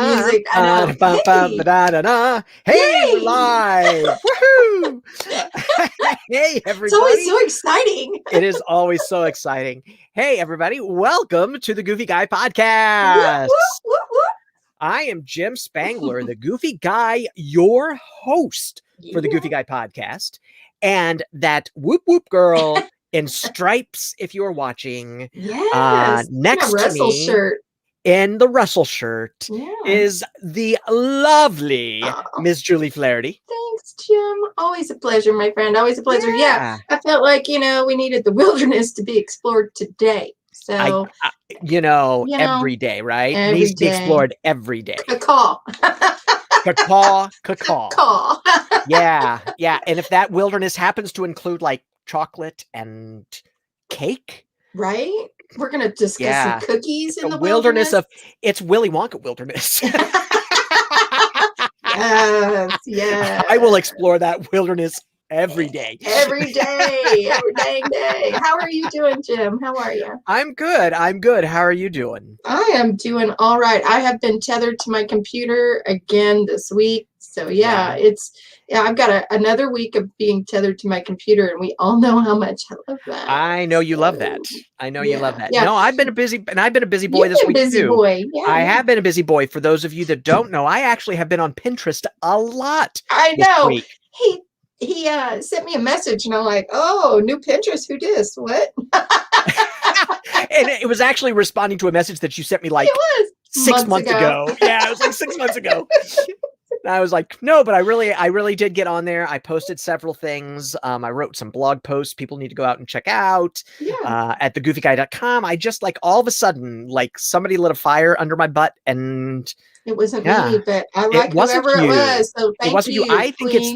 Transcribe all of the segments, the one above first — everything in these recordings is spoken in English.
music. I know. Hey, we're Yay! live. Woohoo! Hey, It's always everybody. so exciting. It is always so exciting. Hey, everybody. Welcome to the Goofy Guy Whoop, Podcast. whoop, whoop. I am Jim Spangler, the Goofy Guy, your host for the Yeah. Goofy Guy Podcast. And that whoop whoop girl in stripes, if you're watching, Yes. next a to Russell me shirt. in the Russell shirt Yeah. is the lovely Oh, Miss Julie Flaherty. thanks, Jim. Always a pleasure, my friend. Always a pleasure. Yeah. I felt like, we needed the wilderness to be explored today. So, Every day, right? every Needs to be day. explored every day. a call. Caw. Call. Yeah. And if that wilderness happens to include like chocolate and cake, Right? We're going to discuss some cookies in the wilderness of it's Willy Wonka wilderness. Yes. I will explore that wilderness every day. Every day. Every dang day. How are you doing, Jim? How are you? I'm good. How are you doing? I am doing all right. I have been tethered to my computer again this week. So I've got another week of being tethered to my computer, and we all know how much I love that. I know you love that. You love that. Yeah. No, I've been a busy boy You've this been week busy too. boy. Yeah, I have been a busy boy. For those of you that don't know, I actually have been on Pinterest a lot. I this know. week. He sent me a message, and I'm like, oh, new Pinterest. Who dis? What? And it was actually responding to a message that you sent me like 6 months ago. Yeah, it was like 6 months ago. And I was like, no, but I really did get on there. I posted several things. I wrote some blog posts people need to go out and check out at thegoofyguy.com. I just like all of a sudden, like somebody lit a fire under my butt, and it wasn't me, but I like whoever it was. So thank you. I think it's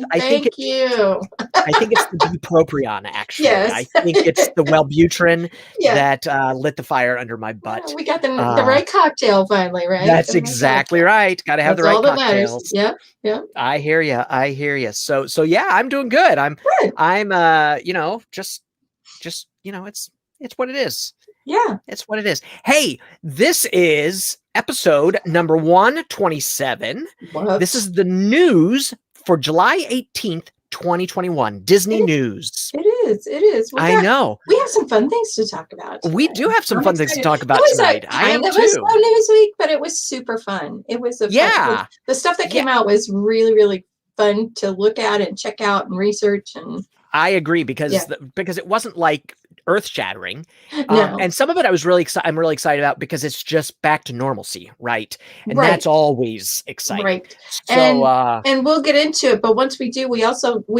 the bupropion, actually. Yes. I think it's the Wellbutrin that lit the fire under my butt. Well, we got the right cocktail finally, right? That's exactly right. Got to have the right cocktails. Yeah. I hear you. So yeah, I'm doing good. I'm just it's what it is. Yeah. It's what it is. Hey, this is episode number 127. What? This is the news for July 18th, 2021. Disney news. It is. I know. We have some fun things to talk about today. We do have some fun things to talk about tonight. I am too. It was slow news week, but it was super fun. It was the stuff that came out was really, really fun to look at and check out and research. And I agree because it wasn't like earth-shattering, no. And some of it I'm really excited about because it's just back to normalcy, right? And that's always exciting, right? So and we'll get into it, but once we do, we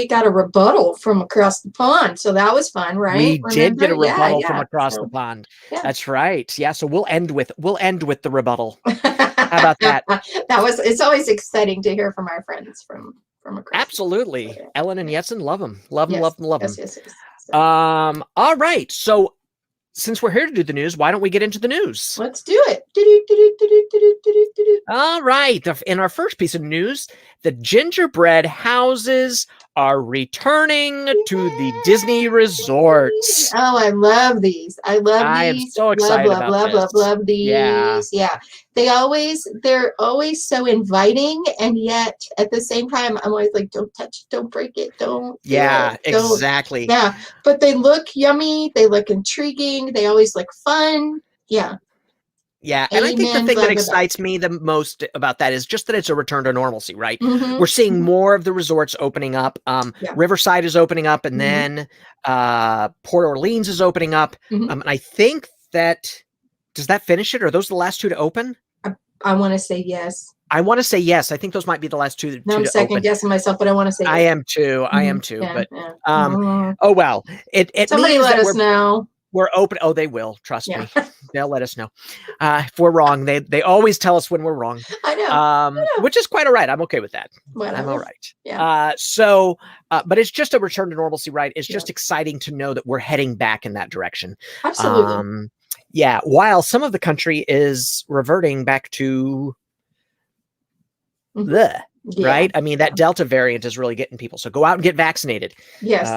got a rebuttal from across the pond, so that was fun, right? We did get a rebuttal from across the pond. That's right. Yeah, so we'll end with the rebuttal. How about that? It's always exciting to hear from our friends from across. Absolutely. Ellen and Yetzen, love them. Love them. Yes. All right. So since we're here to do the news, why don't we get into the news? Let's do it. All right. In our first piece of news, the gingerbread houses are returning to the Disney resorts. Oh, I love these. I am so excited about this. Love these. Yeah. They're always so inviting, and yet at the same time, I'm always like, don't touch it, don't break it, don't. Exactly. Yeah, but they look yummy. They look intriguing. They always look fun. Yeah. Yeah, and I think the thing that excites me the most about that is just that it's a return to normalcy, right? Mm-hmm. We're seeing more of the resorts opening up. Riverside is opening up, and then Port Orleans is opening up. And I think does that finish it? Are those the last two to open? I want to say yes. I want to say yes. I think those might be the last two. No, I'm second guessing myself, but I want to say yes. I am too. But oh well. Somebody let us know. We're open. Oh, they will. Trust me. They'll let us know. If we're wrong, they always tell us when we're wrong. I know. Which is quite all right. I'm okay with that. Whatever. I'm all right. Yeah. But it's just a return to normalcy, right? It's just exciting to know that we're heading back in that direction. Absolutely. While some of the country is reverting back to Yeah. right? I mean, that Delta variant is really getting people. So go out and get vaccinated. Yes.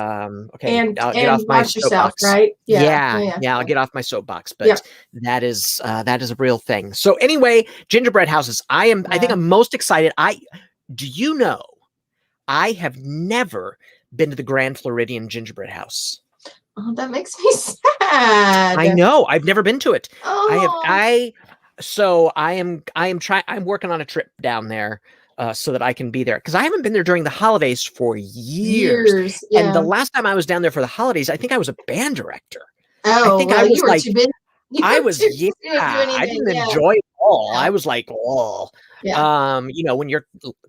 Okay, And I'll get off my watch yourself, soapbox. right? Yeah, I'll get off my soapbox, but Yep. that is a real thing. So anyway, gingerbread houses. I think I'm most excited. Do you know I have never been to the Grand Floridian gingerbread house. Oh, that makes me sad. I know. I've never been to it. Oh. So I'm working on a trip down there so that I can be there, because I haven't been there during the holidays for years. Yeah. And the last time I was down there for the holidays, I think I was a band director. Oh, I think well, I was you were like, too busy. I didn't enjoy it all. Yeah. I was like, oh, Yeah. when you're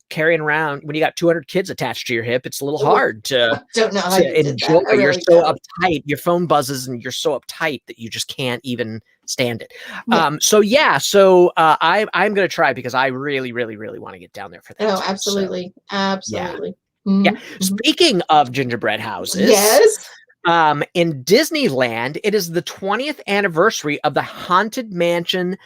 carrying around, when you got 200 kids attached to your hip, it's a little hard to don't know how you did enjoy. that. You're really so don't. uptight. Your phone buzzes and you're so uptight that you just can't even stand it. Yeah. So I'm going to try, because I really, really, really want to get down there for that. Oh, absolutely. So, absolutely. Yeah. Mm-hmm. Yeah. Speaking of gingerbread houses. Yes. In Disneyland, it is the 20th anniversary of the Haunted Mansion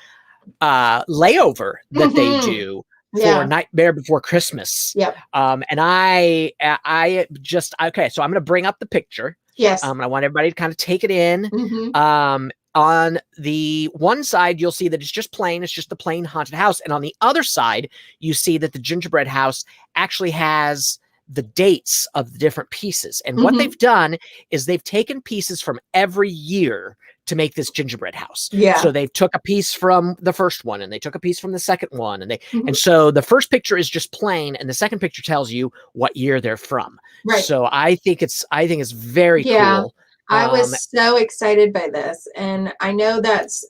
layover that they do for Nightmare Before Christmas. Yep. And I okay, so I'm going to bring up the picture. Yes. And I want everybody to kind of take it in. Mm-hmm. On the one side, you'll see that it's just the plain haunted house. And on the other side, you see that the gingerbread house actually has the dates of the different pieces. And what they've done is they've taken pieces from every year to make this gingerbread house. Yeah. So they took a piece from the first one, and they took a piece from the second one, and and so the first picture is just plain, and the second picture tells you what year they're from. Right. So I think it's very cool. I was so excited by this, and I know that's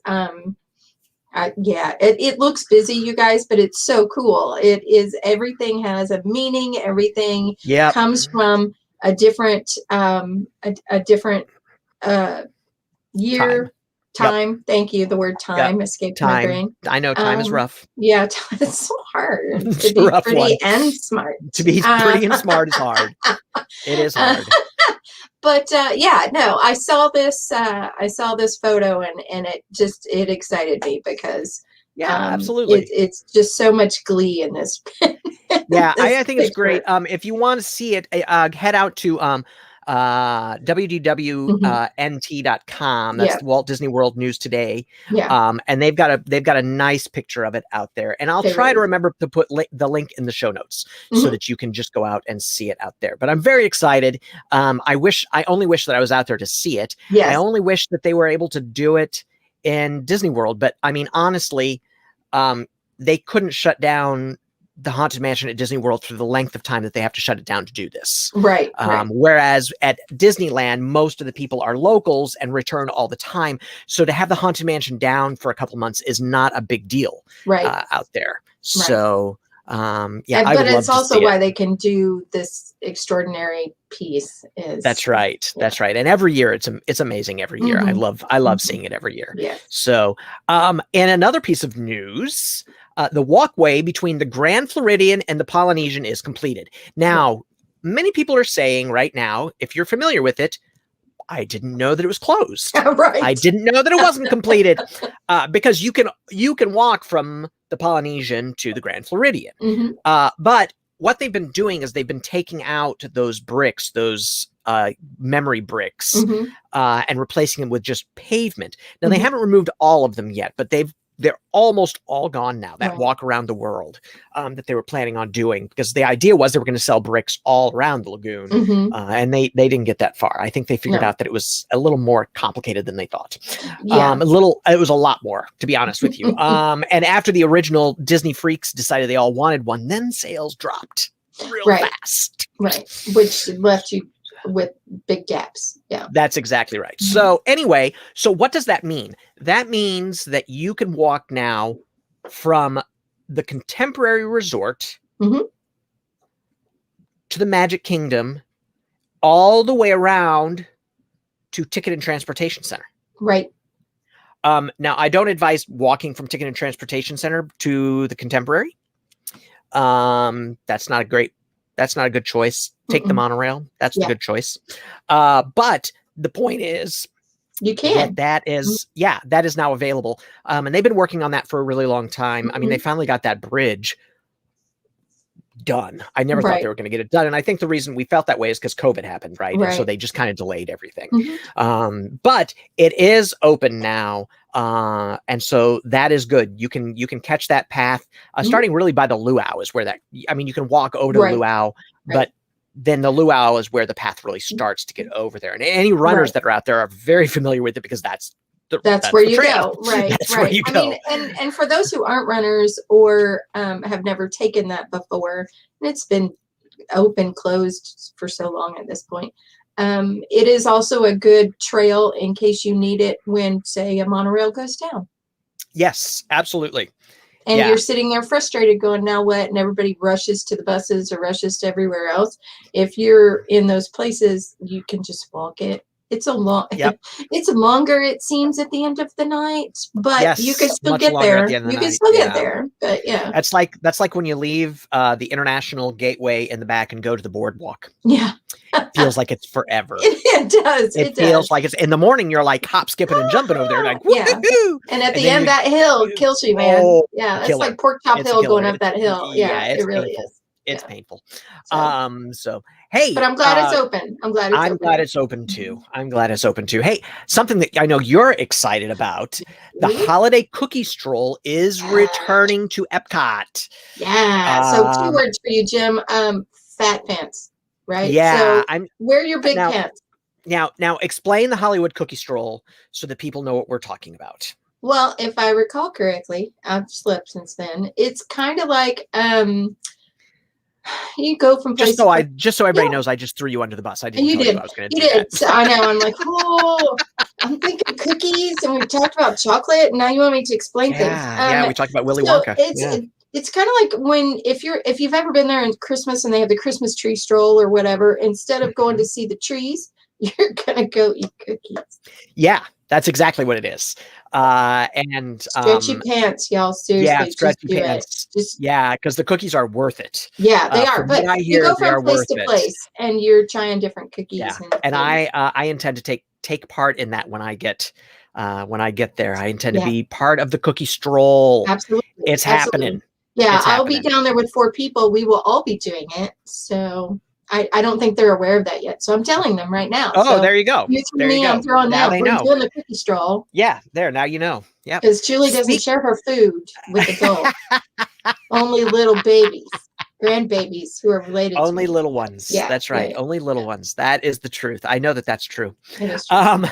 it looks busy, you guys, but it's so cool. It is, everything has a meaning. Everything comes from a different year, time. Yep. Thank you. The word time escaped my brain. I know time is rough. Yeah, it's so hard It's to be pretty and smart. To be pretty and smart is hard. It is hard. But I saw this photo, and it excited me, because absolutely, it's just so much glee in this. I think it's great. If you want to see it, head out to www.nt.com. That's Walt Disney World News Today. And they've got a nice picture of it out there, and I'll try to remember to put the link in the show notes so that you can just go out and see it out there. But I'm very excited. I only wish that I was out there to see it. I only wish that they were able to do it in Disney World, but I mean, honestly, they couldn't shut down the Haunted Mansion at Disney World for the length of time that they have to shut it down to do this. Right. Whereas at Disneyland, most of the people are locals and return all the time. So to have the Haunted Mansion down for a couple months is not a big deal out there. So, but it's also why they can do this extraordinary piece. That's right. That's right. And every year it's amazing every year. I love seeing it every year. Yeah. So, and another piece of news, the walkway between the Grand Floridian and the Polynesian is completed. Now, many people are saying right now, if you're familiar with it, I didn't know that it was closed. Right. I didn't know that it wasn't completed, because you can walk from the Polynesian to the Grand Floridian. But what they've been doing is they've been taking out those bricks, those memory bricks, and replacing them with just pavement. Now, they haven't removed all of them yet, but they're almost all gone now, that walk around the world that they were planning on doing, because the idea was they were going to sell bricks all around the lagoon. And they didn't get that far. I think they figured out that it was a little more complicated than they thought. It was a lot more, to be honest with you. And after the original Disney freaks decided they all wanted one, then sales dropped real fast. Right. Which left you with big gaps. Yeah. That's exactly right. So anyway, so what does that mean? That means that you can walk now from the Contemporary Resort to the Magic Kingdom, all the way around to Ticket and Transportation Center. Right. Now, I don't advise walking from Ticket and Transportation Center to the Contemporary. That's not a good choice. Take the monorail. That's the good choice. But the point is, you can. That is now available. And they've been working on that for a really long time. I mean, they finally got that bridge done. I never thought Right. they were going to get it done. And I think the reason we felt that way is because COVID happened, right? And so Right. they just kind of delayed everything. Mhm. But it is open now. And so that is good. You can catch that path Mhm. starting really by the luau is where that, I mean, you can walk over to the Right. luau, Right. but then the luau is where the path really starts to get over there. And any runners Right. that are out there are very familiar with it because that's where the you trail. go. Right. That's where Right. you I go. mean, and for those who aren't runners or have never taken that before, and it's been open, closed for so long at this point. It is also a good trail in case you need it when, say, a monorail goes down. Yes, absolutely. And Yeah. you're sitting there frustrated going, now what? And everybody rushes to the buses or rushes to everywhere else. If you're in those places, you can just walk it. It's a long, Yep. it's longer, it seems, at the end of the night, but you can Yes, still much get longer at there. the end of the You can night. still get Yeah. there, but yeah. That's like when you leave the International Gateway in the back and go to the boardwalk. Yeah. Feels like it's forever. It does. It feels like it's in the morning. You're like hop, skipping, and jumping over there, like Yeah. woohoo! And at the then end, that hill kills you, man. Oh, Yeah, it's killer. like Pork Chop It's a Hill going killer. up that hill. Yeah, it's it really painful. is. It's Yeah. painful. So, So hey, but I'm glad it's open. I'm glad it's I'm open. glad it's open too. I'm glad it's open too. Hey, something that I know you're excited about. The holiday cookie stroll is returning to Epcot. Yeah. So 2 words for you, Jim. Fat pants, right? Yeah, So wear your big pants. Now explain the Hollywood cookie stroll so that people know what we're talking about. Well, if I recall correctly, I've slept since then. It's kind of like you go from place just so to place. just so everybody knows, I just threw you under the bus. I didn't tell you I was going to do that. So I know. I'm like, oh, I'm thinking cookies, and we talked about chocolate, and now you want me to explain things. Yeah, we talked about Willy Wonka. It's kind of like when if you've ever been there in Christmas and they have the Christmas tree stroll or whatever, instead of going to see the trees, you're gonna go eat cookies. Yeah, that's exactly what it is. And stretchy pants, y'all. Seriously, yeah, stretchy pants. Yeah, because the cookies are worth it. Yeah, they are. But you go from place to place, and you're trying different cookies. Yeah, and I intend to take part in that when I get there. I intend to be part of the cookie stroll. Absolutely, it's happening. Yeah, I'll be down there with 4 people. We will all be doing it. So I don't think they're aware of that yet. So I'm telling them right now. Oh, so there you go. You threw me, I'm throwing now them. We're doing the cookie stroll. Yeah, there. Now you know. Yeah. Because Julie doesn't share her food with adults. Only little babies, grandbabies who are related to Only me. little ones. Yeah, that's right. Yeah. Only little ones. That is the truth. I know that that's true. It is true.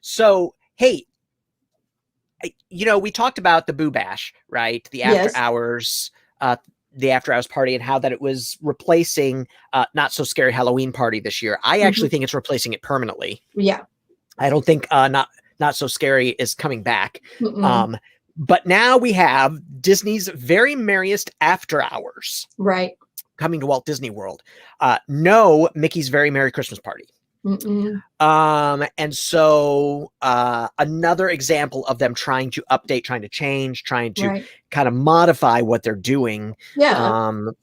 So, hey, we talked about the Boo Bash, right? The after hours, party, and how that it was replacing Not So Scary Halloween Party this year. I actually think it's replacing it permanently. Yeah. I don't think Not So Scary is coming back. But now we have Disney's Very Merriest After Hours. Right. Coming to Walt Disney World. No Mickey's Very Merry Christmas Party. And so another example of them trying to update, trying to change, trying to kind of modify what they're doing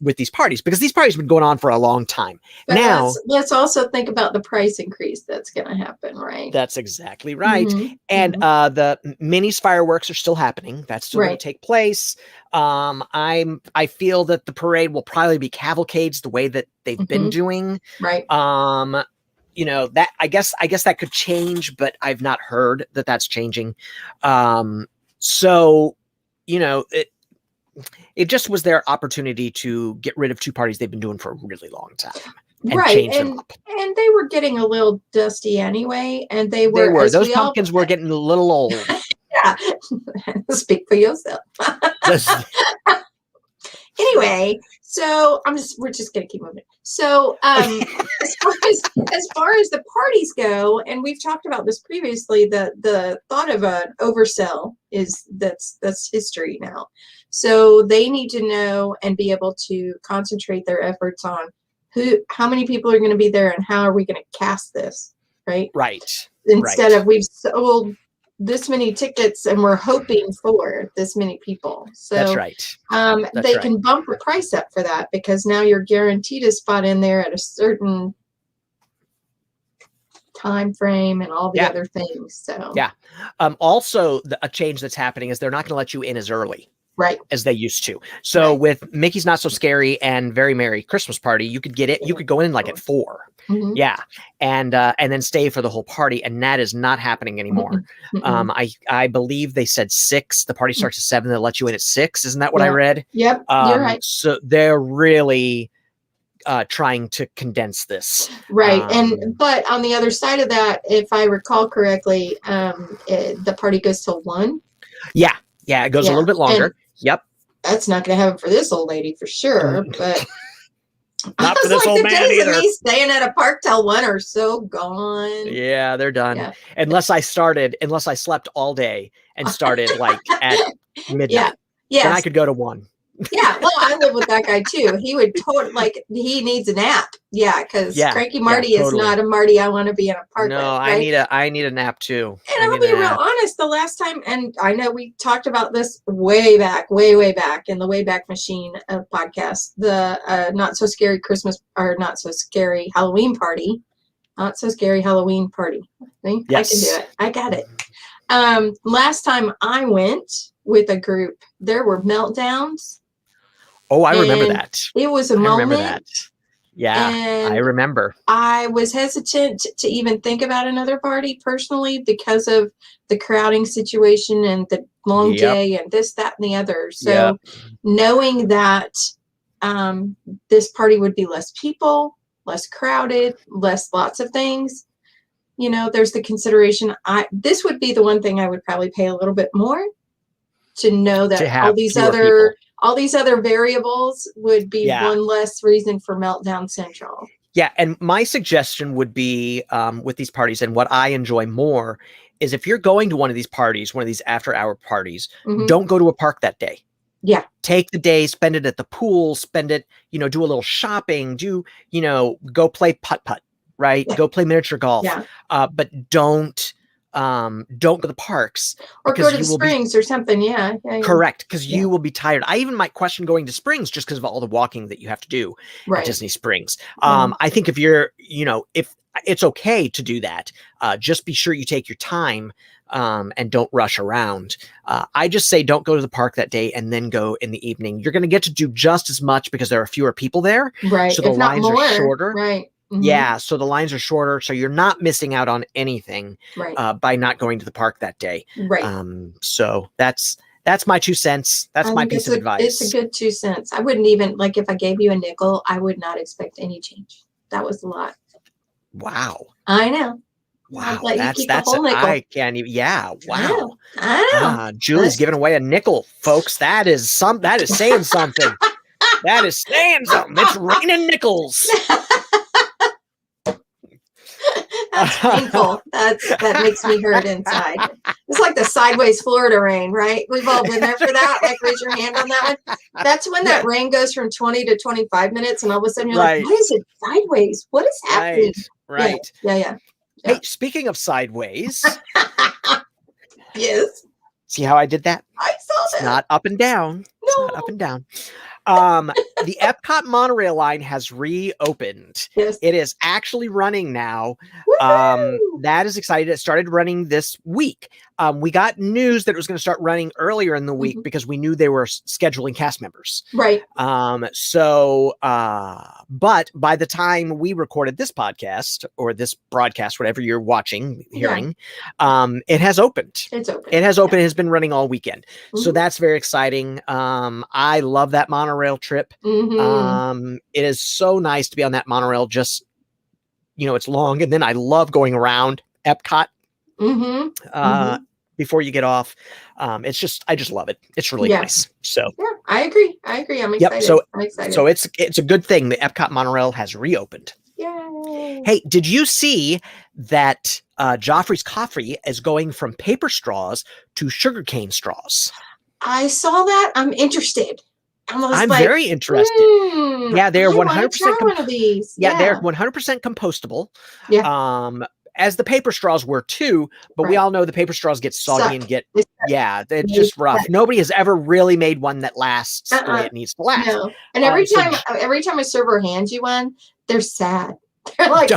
with these parties, because these parties have been going on for a long time. But now let's also think about the price increase that's going to happen, right? That's exactly right. And the Minnie's fireworks are still happening. That's still going to take place. I feel that the parade will probably be cavalcades the way that they've been doing. Right. That I guess that could change, but I've not heard that that's changing. So, it just was their opportunity to get rid of 2 parties they've been doing for a really long time. And change them up. And they were getting a little dusty anyway, and they were those pumpkins were getting a little old. Yeah. Speak for yourself. Anyway, so we're just gonna keep moving. So as far as the parties go, and we've talked about this previously, the thought of an oversell that's history now. So they need to know and be able to concentrate their efforts on how many people are going to be there and how are we going to cast this, right? Right. Instead of we've sold this many tickets and we're hoping for this many people. So that's right. They can bump the price up for that because now you're guaranteed a spot in there at a certain time frame and all the other things. So also a change that's happening is they're not going to let you in as early. right, as they used to. So with Mickey's Not So Scary and Very Merry Christmas Party, you could get it. You could go in like at 4. Yeah. And then stay for the whole party. And that is not happening anymore. I believe they said 6. The party starts at 7. They'll let you in at 6. Isn't that what I read? Yep. You're right. So they're really trying to condense this. Right. But on the other side of that, if I recall correctly, the party goes till 1. Yeah. Yeah. It goes a little bit longer. And yep. That's not going to happen for this old lady for sure. But not for this old man either. either. The days of me staying at a park till 1 are so gone. Yeah, they're done. Yeah. Unless I slept all day and started like at midnight. Yeah. Yes. Then I could go to 1. Yeah, well, I live with that guy too. He would totally he needs a nap. Yeah, because Cranky Marty is not a Marty I want to be in a park with. Right? I need a nap too. And I'll be real honest. The last time, and I know we talked about this way back in the Wayback Machine podcast, the Not So Scary Christmas or Not So Scary Halloween Party, Not So Scary Halloween Party. See? Yes. I can do it. I got it. Last time I went with a group, there were meltdowns. Oh, I remember that. It was a moment. I remember that. Yeah, I remember. I was hesitant to even think about another party personally because of the crowding situation and the long day and this, that, and the other. So knowing that this party would be less people, less crowded, lots of things, there's the consideration. This would be the one thing I would probably pay a little bit more to know that all these other variables would be one less reason for Meltdown Central. Yeah. And my suggestion would be with these parties, and what I enjoy more is if you're going to one of these parties, one of these after-hour parties, don't go to a park that day. Yeah. Take the day, spend it at the pool, spend it, do a little shopping, go play putt-putt, right? Yeah. Go play miniature golf. Yeah. But don't go to the parks or go to the springs or something. Yeah. Correct. Because you will be tired. I even might question going to springs just because of all the walking that you have to do at Disney Springs. I think if you're, if it's okay to do that, just be sure you take your time and don't rush around. I just say don't go to the park that day and then go in the evening. You're going to get to do just as much because there are fewer people there. Right. So the lines are shorter. Right. Mm-hmm. Yeah, so the lines are shorter, so you're not missing out on anything by not going to the park that day. Right. So that's my 2 cents. That's my piece of advice. It's a good 2 cents. I wouldn't even if I gave you a nickel, I would not expect any change. That was a lot. Wow. I know. Wow, I can't even. Yeah, wow. I know. Julie's giving away a nickel, folks. That is saying something. That is saying something. It's raining nickels. That's painful. That makes me hurt inside. It's like the sideways Florida rain, right? We've all been there for that. Like, raise your hand on that one. That's when that rain goes from 20 to 25 minutes, and all of a sudden you're like, "What is it? Sideways? What is happening?" Right. Yeah. Hey, speaking of sideways, yes. See how I did that? I saw that. It's not up and down. No. It's not up and down. The Epcot monorail line has reopened. Yes. It is actually running now. Woo-hoo! That is exciting. It started running this week. We got news that it was going to start running earlier in the week because we knew they were scheduling cast members. Right. But by the time we recorded this podcast or this broadcast, whatever you're watching, hearing, it has opened. It's open. It has opened. It has been running all weekend. So that's very exciting. I love that monorail trip. It is so nice to be on that monorail. Just, it's long. And then I love going around Epcot before you get off. I just love it. It's really nice. So yeah, I agree. I'm excited. I'm excited. So it's a good thing the Epcot monorail has reopened. Yay. Hey, did you see that Joffrey's Coffee is going from paper straws to sugarcane straws? I saw that. I'm interested. I'm very interested. Yeah, they're 100%. One of these. Yeah, they're 100% compostable. Yeah. As the paper straws were too, but we all know the paper straws get soggy and it's just rough. Nobody has ever really made one that lasts the way it needs to last. No. And every time a server hands you one, they're sad. They're like,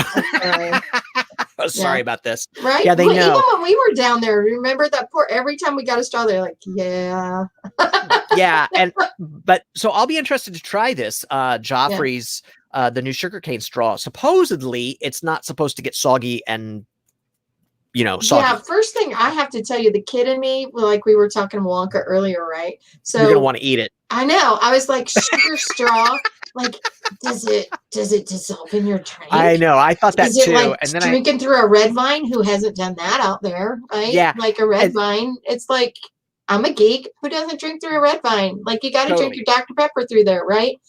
oh, sorry about this. Right? Yeah, they know. Even when we were down there, remember that every time we got a straw, they're like, yeah. Yeah. But so I'll be interested to try this. Joffrey's, the new sugarcane straw. Supposedly it's not supposed to get soggy and, soggy. Yeah, first thing I have to tell you, the kid in me, like we were talking Wonka earlier, right? So you're gonna want to eat it. I know. I was like, sugar straw, like, does it dissolve in your drink? I know. I thought that too. Like and then drinking through a red vine? Who hasn't done that out there, right? Yeah. Like a red vine. It's like, I'm a geek. Who doesn't drink through a red vine? Like, you got to drink your Dr. Pepper through there, right?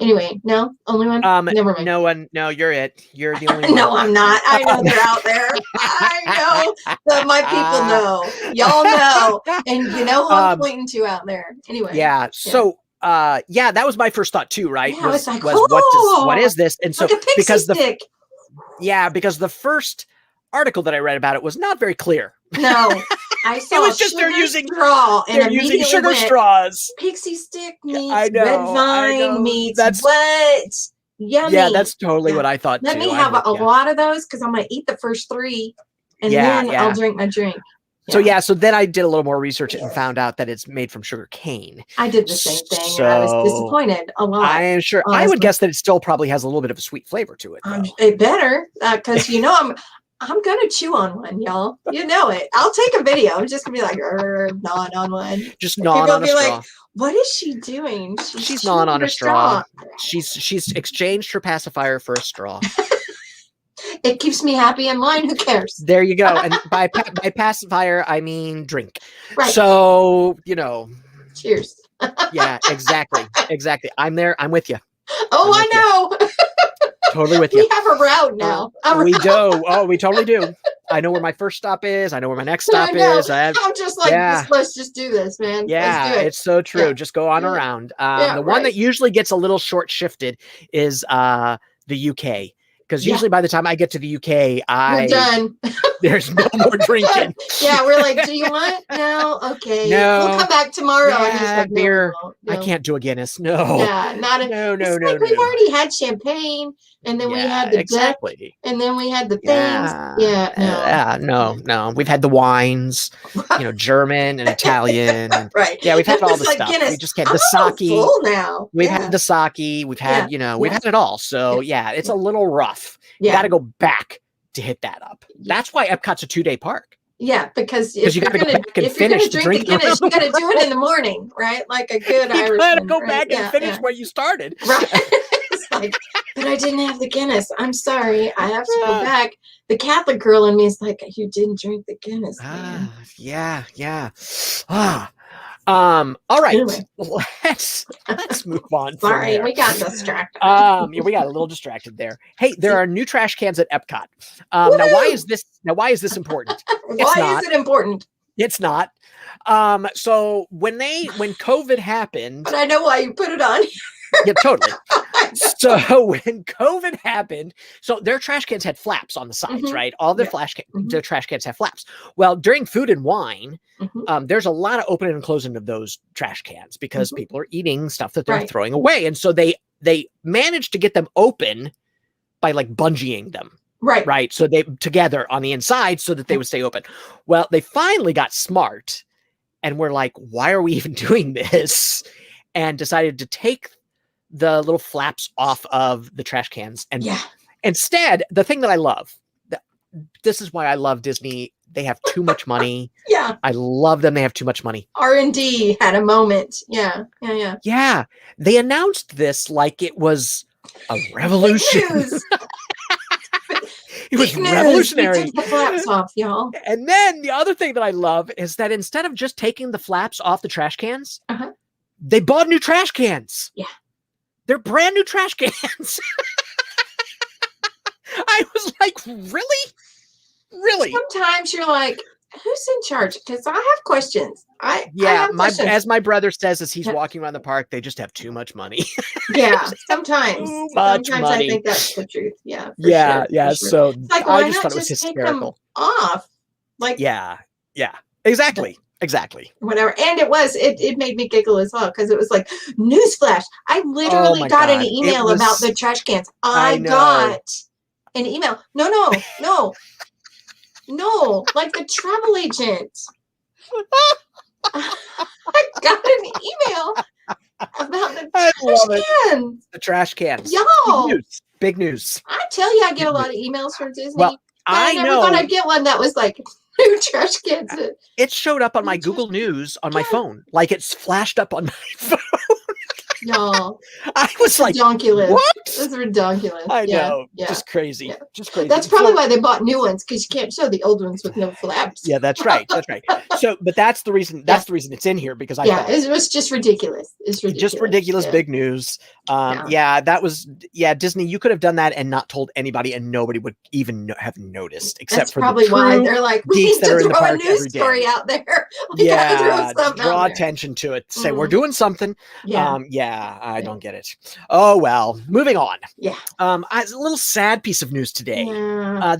Anyway, no, only one. Never mind. No one. No, you're it. You're the only one. No, I'm not. I know they're out there. I know that my people know. Y'all know, and you know who I'm pointing to out there. Anyway. Yeah. So, that was my first thought too. Right? Yeah, was like, what is this? And so like because the first article that I read about it was not very clear. No, I saw it was just they're using sugar went, straws. Pixie stick meets red vine meets what? Yummy. Yeah, that's totally what I thought. Let me have a lot of those because I'm gonna eat the first 3, and then I'll drink my drink. Yeah. So then I did a little more research and found out that it's made from sugar cane. I did the same thing. So, and I was disappointed a lot. I am sure. Honestly. I would guess that it still probably has a little bit of a sweet flavor to it. It better, because I'm gonna chew on one, y'all. You know it. I'll take a video. I'm just gonna be like, gnawing on one. Just gnawing on a straw. Like, what is she doing? She's gnawing on a straw. She's exchanged her pacifier for a straw. It keeps me happy in line. Who cares? There you go. And by pacifier, I mean drink. Right. So, Cheers. Yeah, exactly. Exactly. I'm there. I'm with you. Oh, I know. Totally with you. We have a route now. We do. Oh, we totally do. I know where my first stop is. I know where my next stop is. I'm just like, let's just do this, man. Yeah, let's do it. It's so true. Just go on around. The one that usually gets a little short shifted is the UK. Because usually by the time I get to the UK, we're done. There's no more drinking. Yeah, we're like, do you want? No, okay. No, we'll come back tomorrow. Yeah, like, beer. No. I can't do a Guinness. No. Yeah, not a. No. We've already had champagne, and then we had the deck, and then we had the things. Yeah, no. We've had the wines, German and Italian. And, right. Yeah, we've had all the stuff. Guinness. We just had the sake. Full now. We've had the sake. We've had, we've had it all. So it's a little rough. You got to go back to hit that up. That's why Epcot's a 2-day park. Yeah, because if you you're going to drink the Guinness, you got to do it in the morning, right? Like a good Irishman. You got to go back and finish where you started. Right. It's like, but I didn't have the Guinness. I'm sorry. I have to go back. The Catholic girl in me is like, you didn't drink the Guinness. Man. Yeah. All right. Anyway. Let's move on. Sorry, we got distracted. We got a little distracted there. Hey, there are new trash cans at Epcot. Now why is this important? Why is it important? It's not. So when COVID happened, but I know why you put it on. Yeah, totally. So when COVID happened, so their trash cans had flaps on the sides, right? All their their trash cans have flaps. Well, during Food and Wine, there's a lot of opening and closing of those trash cans because people are eating stuff that they're throwing away. And so they managed to get them open by like bungeeing them. Right. So they together on the inside so that they would stay open. Well, they finally got smart and were like, why are we even doing this? And decided to take the little flaps off of the trash cans. And instead, the thing that I love, this is why I love Disney. They have too much money. I love them. They have too much money. R&D had a moment. Yeah. They announced this like it was a revolution. It was revolutionary. We took the flaps off, y'all. And then the other thing that I love is that instead of just taking the flaps off the trash cans, they bought new trash cans. Yeah. They're brand new trash cans. I was like, really? Really? Sometimes you're like, who's in charge? Because I have questions. I have questions. As my brother says as he's walking around the park, they just have too much money. Sometimes. Sometimes I think that's the truth. Yeah. Sure. So like, I just thought it was hysterical. Take them off. Like Exactly. Whatever. And it made me giggle as well because it was like, newsflash. I literally got an email about the trash cans. I got an email. No, like the travel agent. I got an email about the trash cans. The trash cans. Y'all. Big news. I tell you, I get a lot of emails from Disney. Well, I never thought I'd get one that was like new trash cans. It showed up on my Google News on my phone. Like it's flashed up on my phone. Y'all, I was like, ridiculous. What? That's ridiculous. I know. Yeah. Just crazy. Yeah. Just crazy. That's probably why they bought new ones, because you can't show the old ones with no flaps. Yeah, that's right. That's right. So, but that's the reason. That's the reason it's in here, because I thought it was just ridiculous. It's ridiculous. Just ridiculous. Big news. That was Disney. You could have done that and not told anybody, and nobody would even have noticed, except that's for probably why they're like, we need to throw a news story out there. Draw attention to it. Say we're doing something. I don't get it. Oh well. Moving on. Yeah. A little sad piece of news today.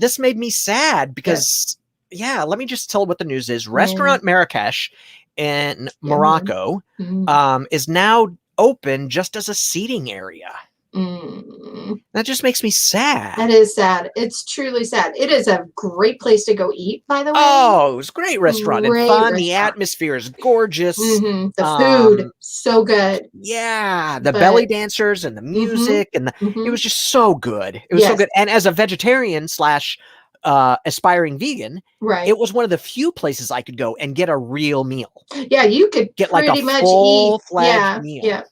This made me sad because let me just tell what the news is. Restaurant Marrakesh in Morocco is now open just as a seating area. That just makes me sad. That is sad. It's truly sad. It is a great place to go eat, by the way. Oh, it was a great restaurant and fun. The atmosphere is gorgeous. The food, so good. Yeah, the belly dancers and the music and it was just so good. It was so good. And as a vegetarian / aspiring vegan, it was one of the few places I could go and get a real meal. Yeah, you could get like a full-fledged meal.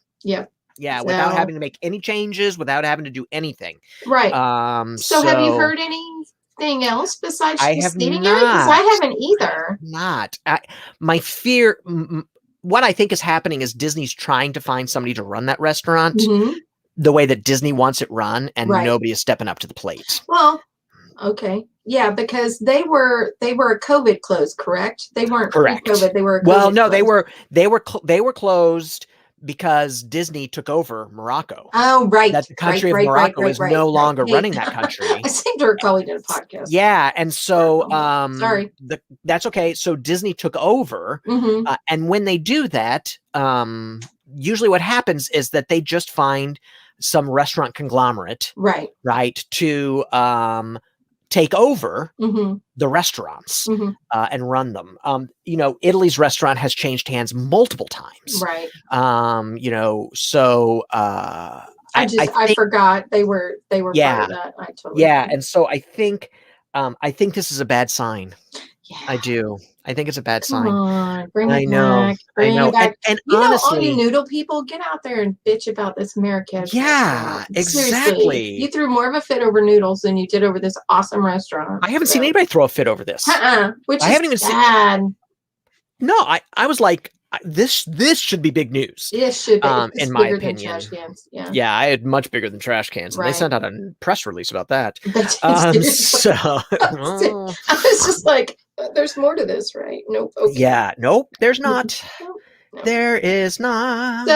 Yeah, without having to make any changes, without having to do anything. Right. So have you heard anything else besides seating area? Because I haven't either. My fear, what I think is happening is Disney's trying to find somebody to run that restaurant the way that Disney wants it run, and nobody is stepping up to the plate. Well, okay. Yeah, because they were a COVID closed, correct? They weren't correct. COVID. They were a COVID closed. they were closed because Disney took over Morocco. Oh, right. That the country of Morocco is no longer running that country. I seem to recall we did a podcast. Yeah, and so sorry. That's okay. So Disney took over, and when they do that, usually what happens is that they just find some restaurant conglomerate, right, to take over the restaurants and run them. Italy's restaurant has changed hands multiple times. Right. So I forgot they were part of that. I totally and so I think this is a bad sign. Yeah. I do. I think it's a bad sign. Come on, bring it back. Bring it back. And honestly, all you noodle people, get out there and bitch about this Marrakesh. Yeah, exactly. Seriously, you threw more of a fit over noodles than you did over this awesome restaurant. I haven't seen anybody throw a fit over this. Which I haven't even seen. No, I was like, this should be big news. It should be. In my opinion. Trash cans. Yeah, I had much bigger than trash cans. And they sent out a press release about that. I was just like, there's more to this, right? Nope. Okay. Yeah, nope, there's not. No. There is not.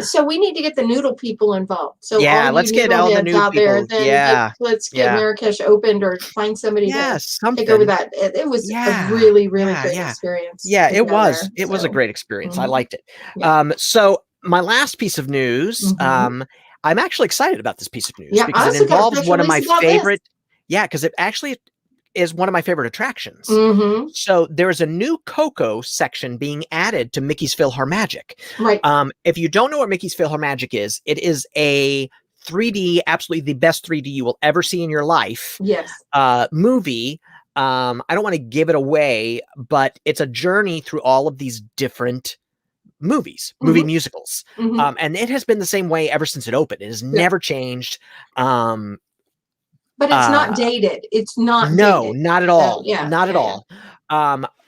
So we need to get the noodle people involved. So let's get all the noodle people. Let's get Marrakesh opened, or find somebody to take over that. It was a really, really great experience. Yeah, it was. It was a great experience. I liked it. Yeah. So my last piece of news, I'm actually excited about this piece of news because it involves one of my favorite. Yeah, because it actually is one of my favorite attractions. So there's a new Coco section being added to Mickey's PhilharMagic. Right. If you don't know what Mickey's PhilharMagic is, it is a 3D, absolutely the best 3D you will ever see in your life. Yes. Movie. I don't want to give it away, but it's a journey through all of these different movie musicals. And it has been the same way ever since it opened. It has never changed. But it's not dated. It's not dated. Not at all. Not at all.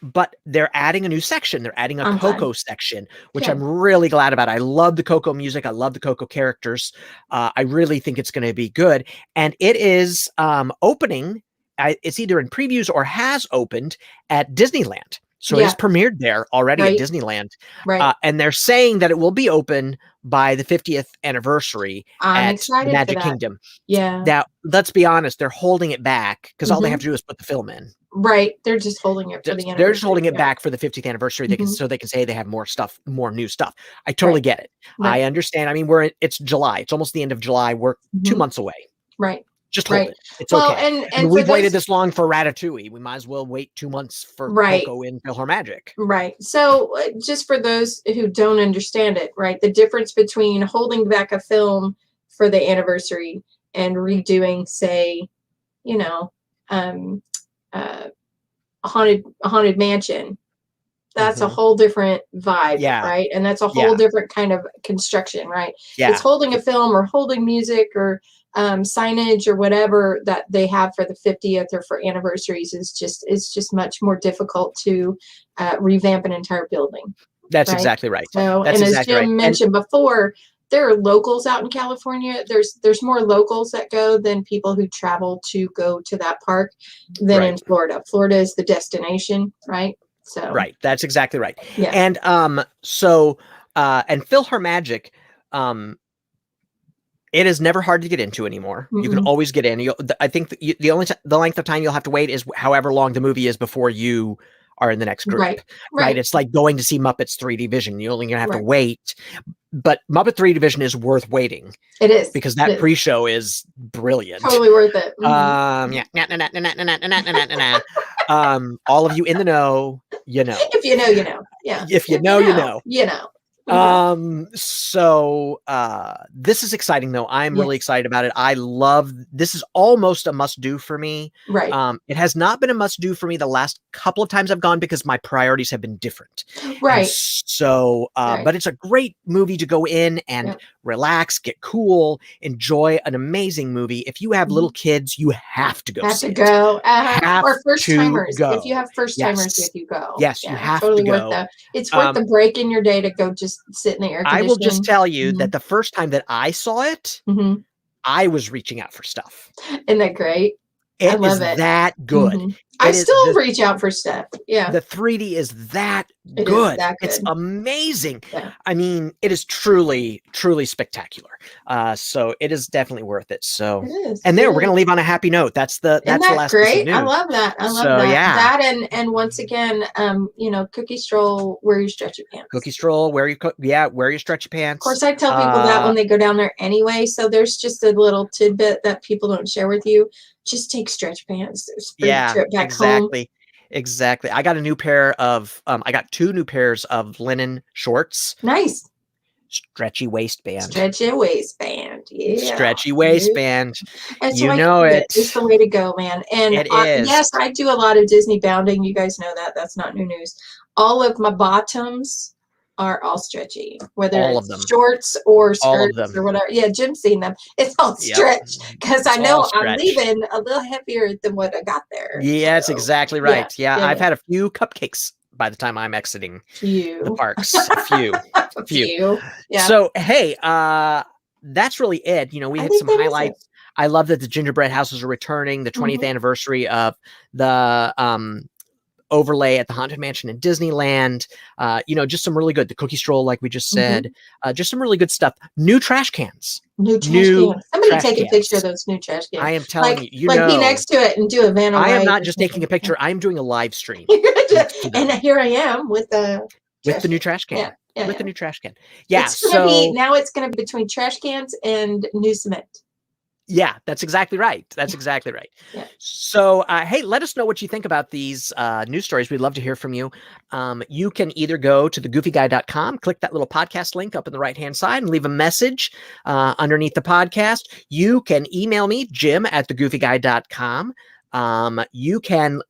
But they're adding a new section. They're adding a Coco section, which I'm really glad about. I love the Coco music. I love the Coco characters. I really think it's going to be good. And it is opening. It's either in previews or has opened at Disneyland. So it's premiered there already at Disneyland. Right. And they're saying that it will be open by the 50th anniversary at Magic Kingdom. Yeah. Now, let's be honest, they're holding it back because all they have to do is put the film in. Right. They're just holding it for the anniversary. They're just holding it back for the 50th anniversary. So they can say they have more stuff, more new stuff. I totally get it. Right. I understand. I mean, it's July. It's almost the end of July. We're 2 months away. Right. Just hold Right. it. It's Well, okay. and for We've waited those this long for Ratatouille. We might as well wait 2 months for right. Coco in PhilharMagic. Right. So just for those who don't understand it, right, the difference between holding back a film for the anniversary and redoing, say, you know, a haunted mansion, that's a whole different vibe, Yeah. right? And that's a whole different kind of construction, right? Yeah. It's holding a film or holding music or signage or whatever that they have for the 50th or for anniversaries is just much more difficult to revamp an entire building. That's exactly right. So, That's and as exactly Jim right. mentioned before, there are locals out in California. There's more locals that go than people who travel to go to that park than in Florida. Florida is the destination, right? So right. That's exactly right. Yeah. And so and PhilharMagic, it is never hard to get into anymore. You can always get in. I think the only the length of time you'll have to wait is however long the movie is before you are in the next group. Right. It's like going to see Muppets 3D Vision. You're only gonna have to wait. But Muppet 3D Vision is worth waiting. It is. Because that pre-show is brilliant. Totally worth it. All of you in the know, you know. If you know, you know. Yeah. If you know, you know. You know. So this is exciting though. I'm really excited about it. I love this. Is almost a must do for me. Right. It has not been a must do for me the last couple of times I've gone because my priorities have been different. Right. And so but it's a great movie to go in and relax, get cool, enjoy an amazing movie. If you have little kids, you have to go see it. Or first timers. If you have first timers with you, go. Yes, you have totally to go. Worth that. It's worth the break in your day to go just sit in the air conditioning. I will just tell you that the first time that I saw it, I was reaching out for stuff. Isn't that great? I love it. That good. I still reach out for stuff. Yeah. The 3D is that good. It's amazing. Yeah. I mean, it is truly, truly spectacular. So it is definitely worth it. So it is. And there, we're gonna leave on a happy note. That's the last great? piece of news. I love that. I love that. Yeah. That and once again, you know, Cookie Stroll, wear your stretchy pants. Cookie Stroll, wear your stretchy pants. Of course, I tell people that when they go down there anyway. So there's just a little tidbit that people don't share with you. Just take stretch pants. Trip back home. Exactly. I got a new pair of I got 2 new pairs of linen shorts. Nice. Stretchy waistband. Stretchy waistband. Yeah. Stretchy waistband. And so you know it. It's the way to go, man. And it is. Yes, I do a lot of Disney bounding. You guys know that. That's not new news. All of my bottoms are all stretchy, whether it's shorts or skirts or whatever. Yeah, Jim's seen them. It's all stretch because I know I'm leaving a little heavier than what I got there. Yeah, that's exactly right. Yeah, I've had a few cupcakes by the time I'm exiting the parks. A few. Yeah. So hey, that's really it. You know, we had some highlights. I love that the gingerbread houses are returning. The 20th anniversary of the overlay at the Haunted Mansion in Disneyland. You know, just some really good. The Cookie Stroll, like we just said. Just some really good stuff. New trash cans. New trash cans. Somebody take a picture of those new trash cans. I am telling you, you like know, be next to it and do a Van. I am not just taking a picture. I am doing a live stream. And here I am with the new trash can. With the new trash can. Yeah. Now it's going to be between trash cans and new cement. Yeah, that's exactly right. That's exactly right. Yeah. So, hey, let us know what you think about these news stories. We'd love to hear from you. You can either go to thegoofyguy.com, click that little podcast link up in the right-hand side and leave a message underneath the podcast. You can email me, jim@thegoofyguy.com. You can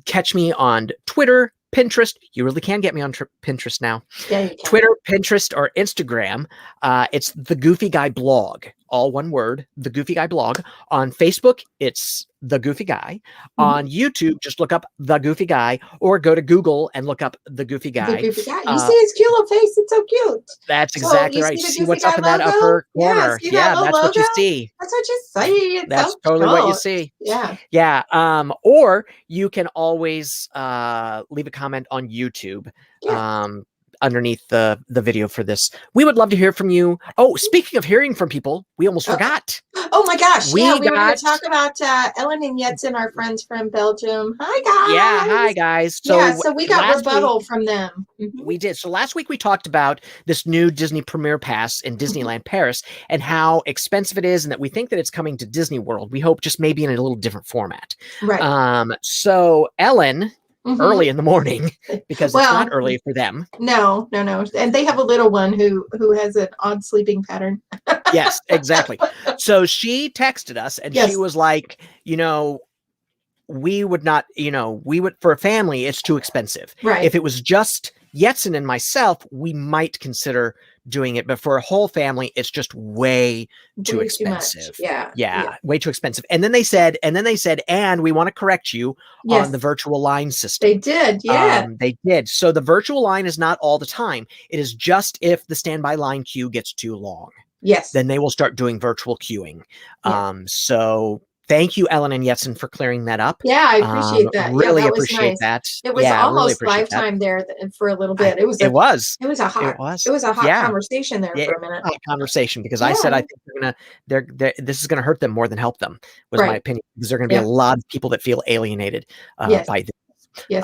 catch me on Twitter, Pinterest. You really can get me on Pinterest now. Yeah, you can. Twitter, Pinterest, or Instagram. It's The Goofy Guy Blog. All one word, The Goofy Guy Blog. On Facebook, it's The Goofy Guy. On YouTube, just look up The Goofy Guy, or go to Google and look up The Goofy Guy. The Goofy Guy. You see his cute little face? It's so cute. That's exactly right. See what's up in that upper corner. Yeah, that's what you see. That's what you see. That's totally what you see. Yeah. Yeah. Or you can always leave a comment on YouTube. Yeah. underneath the video for this. We would love to hear from you. Oh, speaking of hearing from people, we almost forgot. Oh my gosh. We were going got- to talk about Ellen and Jetson, our friends from Belgium. Hi, guys. Yeah, hi, guys. So we got last rebuttal week- from them. Mhm. We did. So last week we talked about this new Disney Premier Pass in Disneyland Paris and how expensive it is, and that we think that it's coming to Disney World. We hope just maybe in a little different format. Right. So Ellen, Mhm. early in the morning, because it's not early for them. No. And they have a little one who has an odd sleeping pattern. Yes, exactly. So she texted us and Yes. she was like, we would not, for a family, it's too expensive. Right. If it was just Jetson and myself, we might consider doing it, but for a whole family, it's just way too expensive. Yeah. Way too expensive. And then they said, and we want to correct you on the virtual line system. They did, yeah. They did. So the virtual line is not all the time. It is just if the standby line queue gets too long. Yes. Then they will start doing virtual queuing. Yeah. So thank you, Ellen and Jetson, for clearing that up. Yeah, I appreciate that. Really that was appreciate nice. that. It was really almost lifetime there for a little bit. It was a hot conversation there for a minute. Hot conversation, because I said I think this is gonna hurt them more than help them, was my opinion, because there are gonna be a lot of people that feel alienated by this. Yes,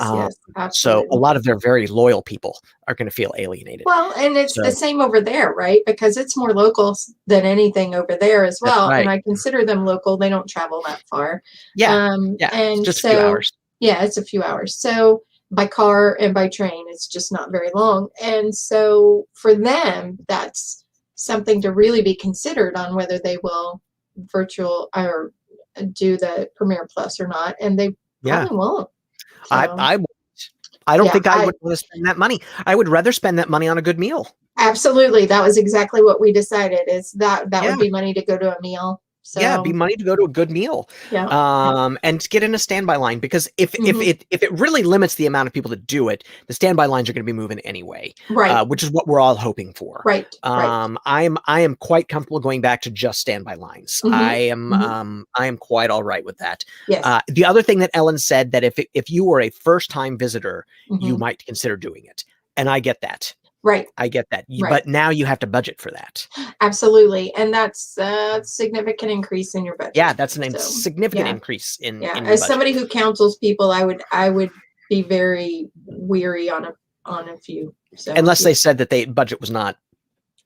absolutely. So a lot of their very loyal people are going to feel alienated. Well, and it's the same over there, right? Because it's more local than anything over there as well. Right. And I consider them local. They don't travel that far. And it's just a few hours. Yeah, it's a few hours. So by car and by train, it's just not very long. And so for them, that's something to really be considered on whether they will virtual or do the Premier Plus or not. And they probably won't. I don't think I would want to spend that money. I would rather spend that money on a good meal. Absolutely. That was exactly what we decided, is that would be money to go to a meal. So, it'd be money to go to a good meal. And to get in a standby line, because if it really limits the amount of people that do it, the standby lines are going to be moving anyway. Right. Which is what we're all hoping for. Right. I am quite comfortable going back to just standby lines. I am quite all right with that. Yes. The other thing that Ellen said, that if you were a first time visitor, you might consider doing it. And I get that. Right. I get that. But now you have to budget for that. Absolutely. And that's a significant increase in your budget. Yeah, that's a significant increase in your as budget. somebody who counsels people, I would be very weary on a few. So unless they said that budget was not.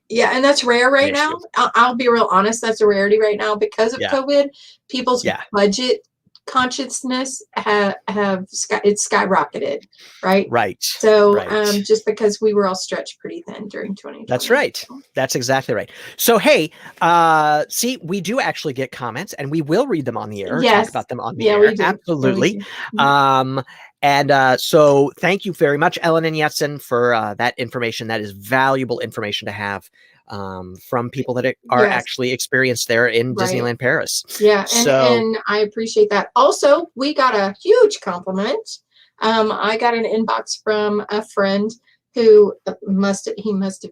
Yeah, and that's rare right now. I'll be real honest, that's a rarity right now because of COVID. People's budget consciousness it's skyrocketed, right? So just because we were all stretched pretty thin during 2020. That's right. That's exactly right. So hey, see, we do actually get comments, and we will read them on the air. Talk about them on the air. We do. Absolutely. So thank you very much, Ellen and Jetson, for that information. That is valuable information to have from people that are actually experienced there in Disneyland Paris. Yeah, and I appreciate that. Also, we got a huge compliment. I got an inbox from a friend who must have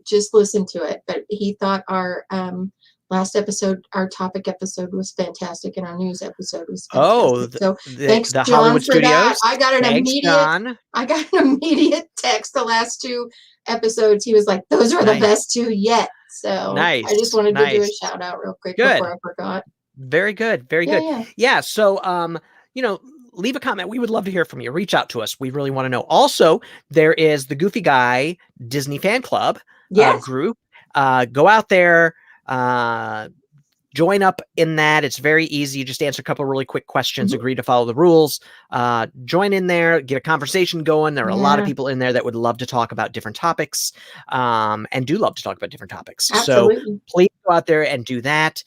just listened to it, but he thought our last episode, our topic episode, was fantastic, and our news episode was fantastic. Thanks, John, Hollywood for Studios. that. I got an immediate text the last two episodes. He was like, "Those are the best two yet." So I just wanted to do a shout out real quick before I forgot. Very good. Very good. Yeah. So, leave a comment. We would love to hear from you. Reach out to us. We really want to know. Also, there is the Goofy Guy Disney Fan Club group. Go out there, join up in that. It's very easy. You just answer a couple of really quick questions, agree to follow the rules, join in there, get a conversation going. There are a lot of people in there that would love to talk about different topics, and do love to talk about different topics. Absolutely. So please go out there and do that.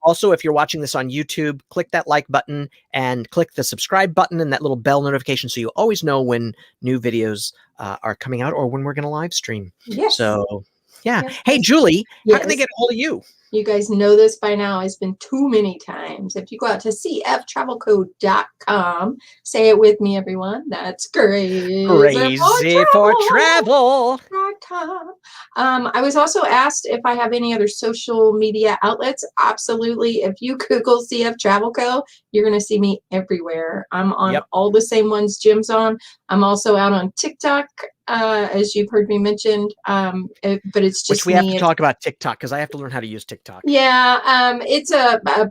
Also, if you're watching this on YouTube, click that like button and click the subscribe button and that little bell notification so you always know when new videos are coming out or when we're going to live stream. So, Hey, Julie, how can they get a hold of you? You guys know this by now. It's been too many times. If you go out to cftravelcode.com, say it with me, everyone. That's crazy for travel. travelco.com. I was also asked if I have any other social media outlets. Absolutely. If you Google CF Travel Co., you're going to see me everywhere. I'm on all the same ones Jim's on. I'm also out on TikTok, as you've heard me mention. But it's just which we have to talk about TikTok because I have to learn how to use TikTok. Yeah, it's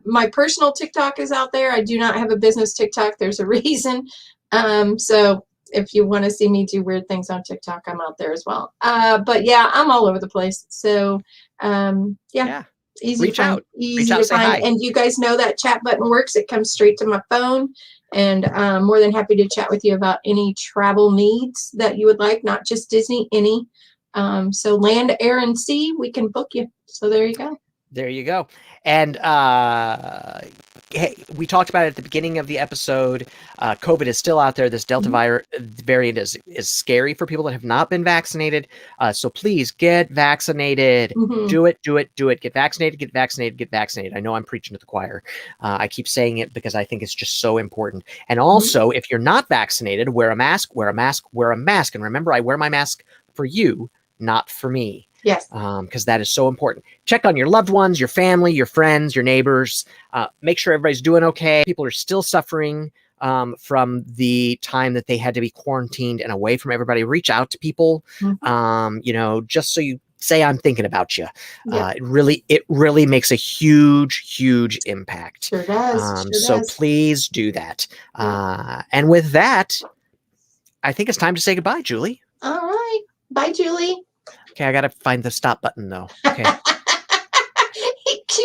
my personal TikTok is out there. I do not have a business TikTok. There's a reason. So if you want to see me do weird things on TikTok, I'm out there as well. But yeah, I'm all over the place. So easy Reach to find, out. easy to find. And you guys know that chat button works. It comes straight to my phone. And I'm more than happy to chat with you about any travel needs that you would like, not just Disney, any. So land, air, and sea, we can book you. So there you go. There you go. And hey, we talked about it at the beginning of the episode. COVID is still out there. This Delta variant is scary for people that have not been vaccinated. So please get vaccinated. Do it. Get vaccinated, get vaccinated, get vaccinated. I know I'm preaching to the choir. I keep saying it because I think it's just so important. And also, if you're not vaccinated, wear a mask, wear a mask, wear a mask. And remember, I wear my mask for you, not for me. Yes. Because that is so important. Check on your loved ones, your family, your friends, your neighbors. Make sure everybody's doing okay. People are still suffering from the time that they had to be quarantined and away from everybody. Reach out to people, just so you say, I'm thinking about you. It really makes a huge impact. Sure does. So please do that. And with that, I think it's time to say goodbye, Julie. All right. Bye, Julie. Okay, I got to find the stop button, though. Okay.